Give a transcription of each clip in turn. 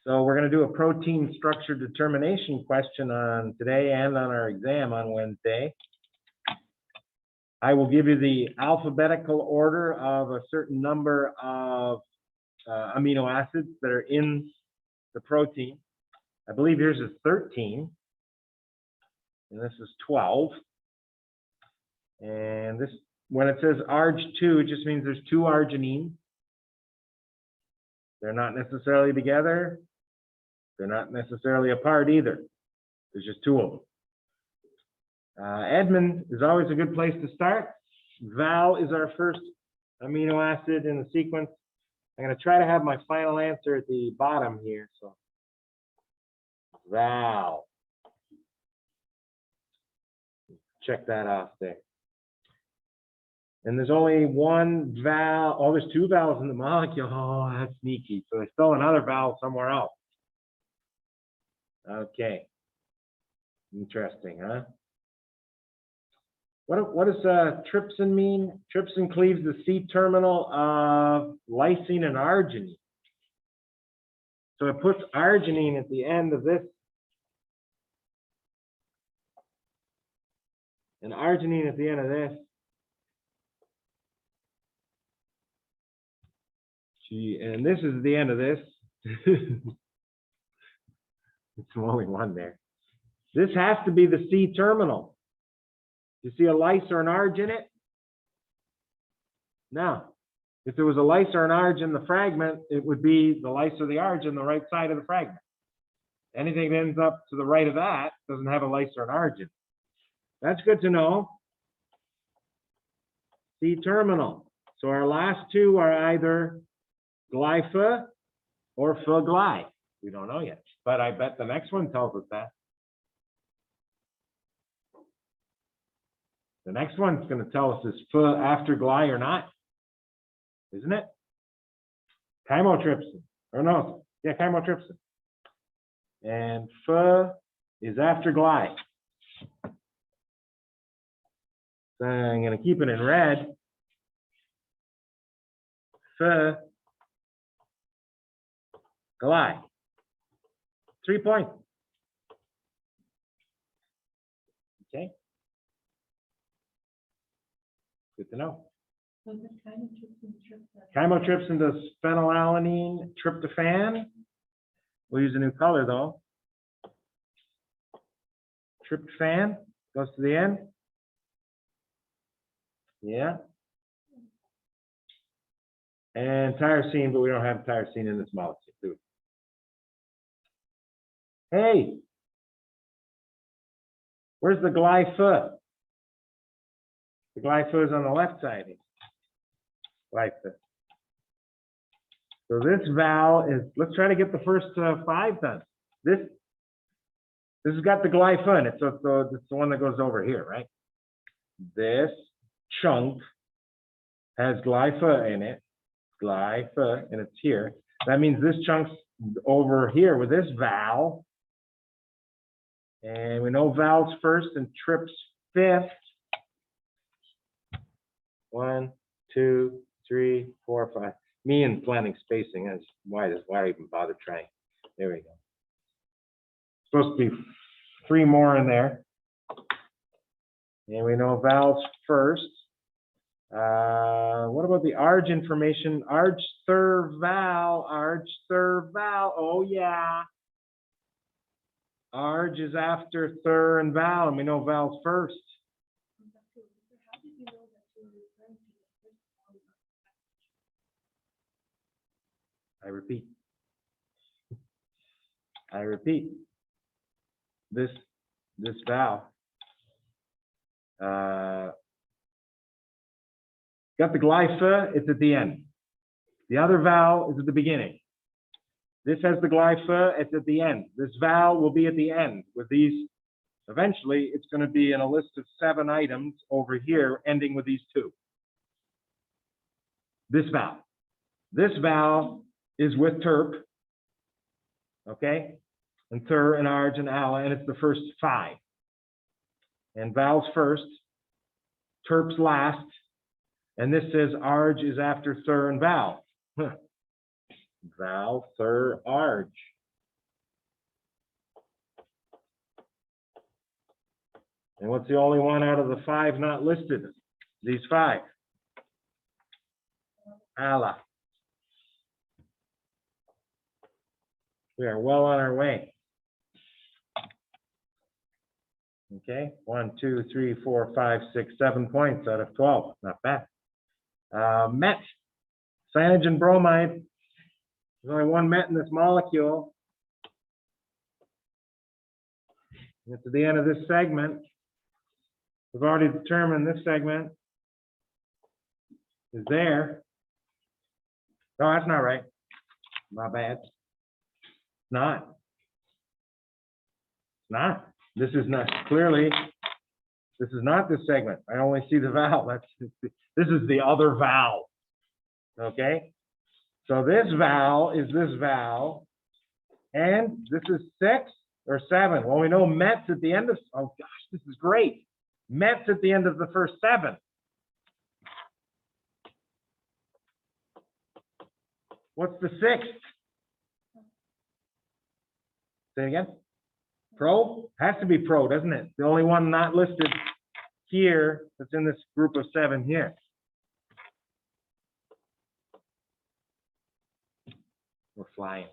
So we're going to do a protein structure determination question on today and on our exam on Wednesday. I will give you the alphabetical order of a certain number of amino acids that are in the protein. I believe yours is 13, and this is 12. And this, when it says ARG2, it just means there's two arginines. They're not necessarily together. They're not necessarily apart either. There's just two of them. Edmond is always a good place to start. Val is our first amino acid in the sequence. I'm going to try to have my final answer at the bottom here. So, Val. Check that off there. And there's only one vowel. Oh, there's two vowels in the molecule. Oh, that's sneaky. So there's still another vowel somewhere else. Okay. Interesting, huh? What does trypsin mean? Trypsin cleaves the C-terminal of lysine and arginine. So it puts arginine at the end of this. And arginine at the end of this. And this is the end of this. It's only one there. This has to be the C-terminal. You see a lys or an arg in it? Now, if there was a lys or an arg in the fragment, it would be the lys or the arg on the right side of the fragment. Anything that ends up to the right of that doesn't have a lys or an arg in it. That's good to know. C-terminal. So our last two are either glypha or pha-gly. We don't know yet, but I bet the next one tells us that. The next one's going to tell us is pha after gly or not, isn't it? Chymotrypsin, or no, yeah, chymotrypsin. And pha is after gly. So I'm going to keep it in red. Pha, gly. 3 points. Okay. Good to know. So the Chymotrypsin does phenylalanine tryptophan. We'll use a new color though. Tryptophan goes to the end. Yeah. And tyrosine, but we don't have tyrosine in this molecule, do we? Hey, where's the glypha? The glypha is on the left side. Glypha. So this vowel is, let's try to get the first 5 done. This has got the glypha in it, so it's the one that goes over here, right? This chunk has glypha in it, glypha, and it's here. That means this chunk's over here with this vowel. And we know vowels first and trips fifth. 1, 2, 3, 4, 5. Me and planning spacing. That's why I even bother trying. There we go. Supposed to be 3 more in there. And we know vowels first. What about the arg information? Arg third vowel. Oh yeah. Arg is after thir and vowel, and we know vowels first. I repeat. This vowel. Got the glypha, it's at the end. The other vowel is at the beginning. This has the glypha, it's at the end. This vowel will be at the end with these. Eventually, it's going to be in a list of 7 items over here, ending with these 2. This vowel is with terp, okay? And thir and arg and ala, and it's the first 5. And vowels first, terps last, and this says arg is after thir and vowel. Vowel, thir, arg. And what's the only one out of the 5 not listed? These 5. ALA. We are well on our way. Okay, 1, 2, 3, 4, 5, 6, 7 points out of 12. Not bad. Met, cyanogen bromide. There's only one met in this molecule. It's at the end of this segment. We've already determined this segment is there. No, that's not right. My bad. It's not. It's not. This is not, clearly, this is not this segment. I only see the valve. This is the other valve. Okay? So this valve is this valve. And this is 6 or 7. Well, we know Met's at the end of, oh gosh, this is great. Met's at the end of the first 7. What's the 6th? Say it again. Pro? Has to be pro, doesn't it? The only one not listed here that's in this group of 7 here. We're flying.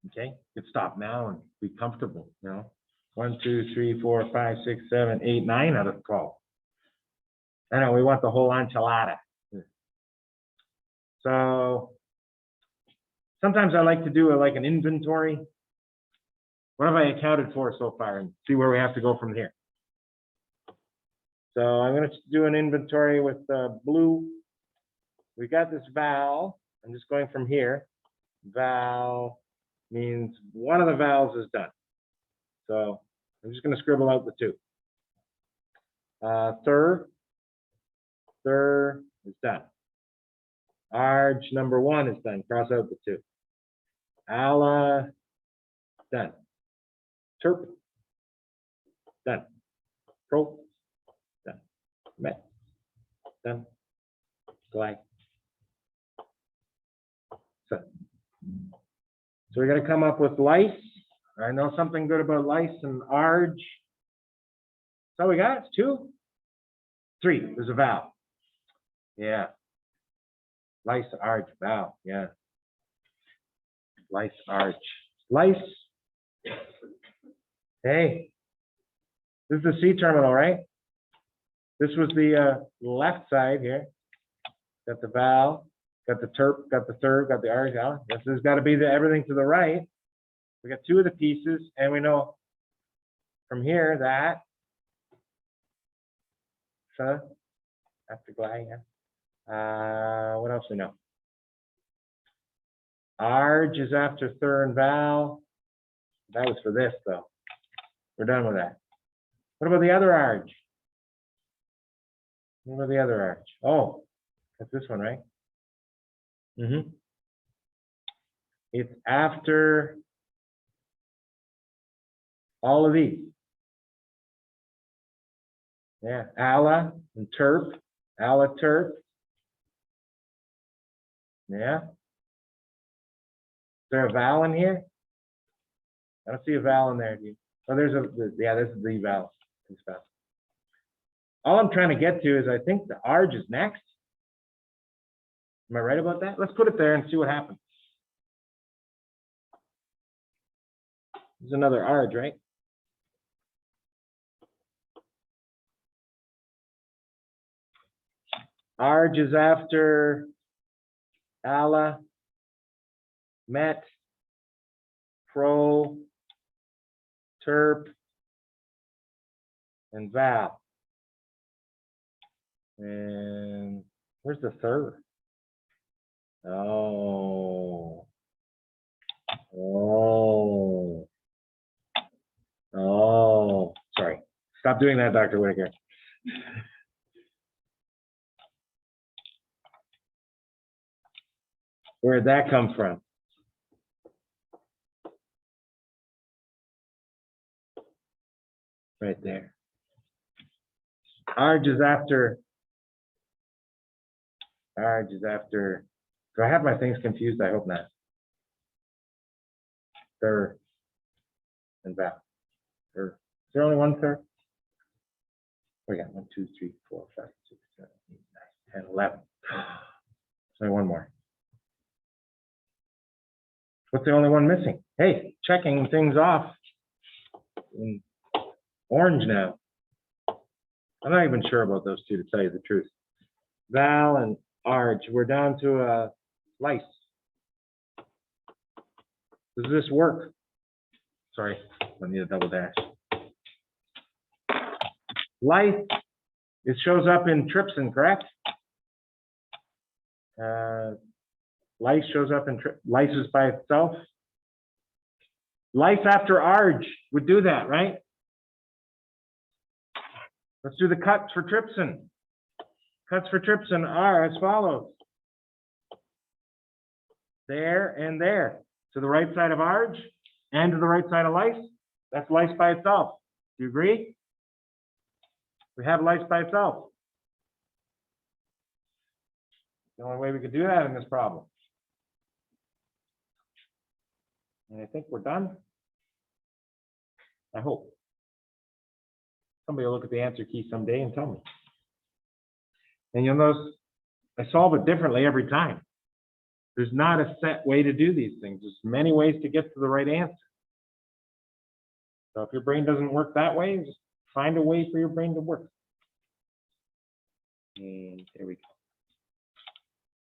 Okay, you can stop now and be comfortable, you know. 1, 2, 3, 4, 5, 6, 7, 8, 9 out of 12. I know we want the whole enchilada. So sometimes I like to do like an inventory. What have I accounted for so far, and see where we have to go from here. So I'm going to do an inventory with blue. We got this valve. I'm just going from here. Valve means one of the valves is done. So I'm just going to scribble out the 2. Third is done. Arg number 1 is done. Cross out the 2. ALA, done. Terp, done. Pro, done. Met, done. Gly. So we're going to come up with lice. I know something good about lice and ARG. So we got 2, 3. There's a valve. Yeah. Lice, ARG, valve. Yeah. Lice, ARG. Lice. Hey, this is the C terminal, right? This was the left side here. Got the valve, got the terp, got the third, got the ARG. This has got to be everything to the right. We got 2 of the pieces, and we know from here that after Gly, yeah. What else we know? ARG is after third and valve. That was for this, though. We're done with that. What about the other ARG? What about the other ARG? Oh, that's this one, right? Mm-hmm. It's after all of these. Yeah, ALA and terp. ALA, terp. Yeah. Is there a vowel in here? I don't see a vowel in there, dude. Oh, there's a, yeah, this is the vowel. All I'm trying to get to is I think the ARG is next. Am I right about that? Let's put it there and see what happens. There's another ARG, right? ARG is after ALA, MET, PRO, TERP, and VAL. And where's the third? Oh. Sorry. Stop doing that, Dr. Whitaker. Where'd that come from? Right there. ARG is after. Do I have my things confused? I hope not. Third and VAL. there only one third? We got 1, 2, 3, 4, 5, 6, 7, 8, 9, 10, 11. So one more. What's the only one missing? Hey, checking things off in orange now. I'm not even sure about those two, to tell you the truth. Val and Arch, we're down to a lice. Does this work? Sorry, I need a double dash. Lice, it shows up in trypsin, correct? Lice shows up in lysis by itself. Lice after Arg would do that, right? Let's do the cuts for trypsin. Cuts for trypsin are as follows. There and there. To the right side of Arg and to the right side of lice. That's lice by itself. Do you agree? We have lice by itself. The only way we could do that in this problem. And I think we're done. I hope. Somebody will look at the answer key someday and tell me. And you'll notice I solve it differently every time. There's not a set way to do these things. There's many ways to get to the right answer. So if your brain doesn't work that way, just find a way for your brain to work. And there we go.